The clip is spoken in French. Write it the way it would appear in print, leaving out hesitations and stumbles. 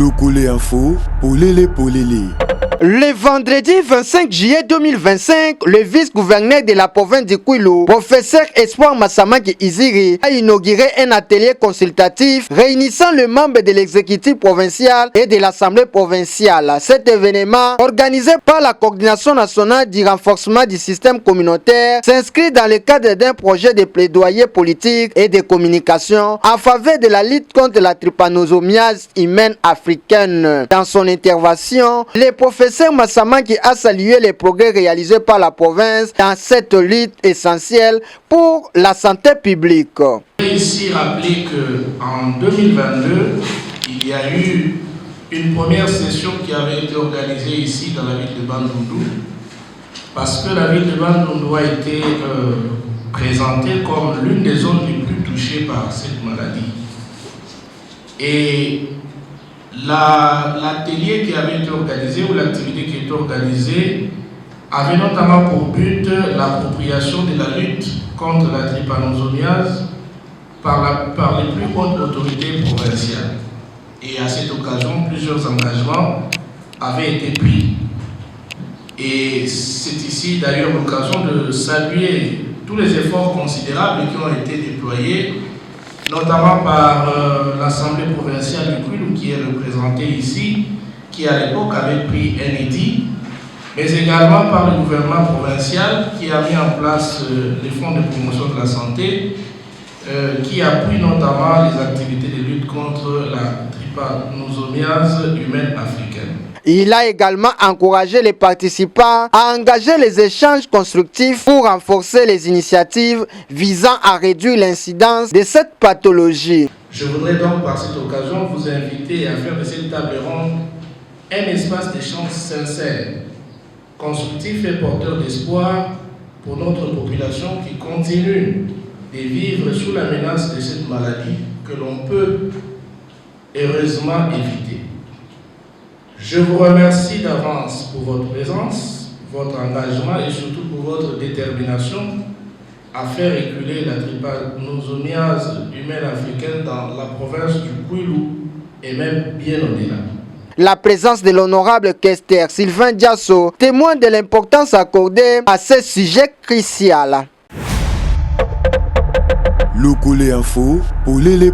Locole Info, Polélé. Le vendredi 25 juillet 2025, le vice-gouverneur de la province du Kwilu, professeur Espoir Massamaki Iziri, a inauguré un atelier consultatif réunissant les membres de l'exécutif provincial et de l'Assemblée provinciale. Cet événement, organisé par la Coordination nationale du renforcement du système communautaire, s'inscrit dans le cadre d'un projet de plaidoyer politique et de communication en faveur de la lutte contre la trypanosomiase humaine africaine. Dans son intervention, le professeur Massamaki a salué les progrès réalisés par la province dans cette lutte essentielle pour la santé publique. Je voudrais ici rappeler qu'en 2022, il y a eu une première session qui avait été organisée ici dans la ville de Bandundu, parce que la ville de Bandundu a été présentée comme l'une des zones les plus touchées par cette maladie. Et l'atelier qui avait été organisé ou l'activité qui était organisée avait notamment pour but l'appropriation de la lutte contre la trypanosomiase par les plus hautes autorités provinciales. Et à cette occasion, plusieurs engagements avaient été pris. Et c'est ici d'ailleurs l'occasion de saluer tous les efforts considérables qui ont été déployés, notamment par l'Assemblée provinciale du Kwilu qui est représentée ici, qui à l'époque avait pris un édit, mais également par le gouvernement provincial qui a mis en place les fonds de promotion de la santé, qui appuie notamment les activités de lutte contre la trypanosomiase humaine africaine. Il a également encouragé les participants à engager les échanges constructifs pour renforcer les initiatives visant à réduire l'incidence de cette pathologie. Je voudrais donc par cette occasion vous inviter à faire de cette table ronde un espace d'échange sincère, constructif et porteur d'espoir pour notre population qui continue de vivre sous la menace de cette maladie que l'on peut heureusement éviter. Je vous remercie d'avance pour votre présence, votre engagement et surtout pour votre détermination à faire reculer la trypanosomiase humaine africaine dans la province du Kwilu et même bien au-delà. La présence de l'honorable questeur Sylvain Diasso témoigne de l'importance accordée à ce sujet crucial. Locole Info, Polélé.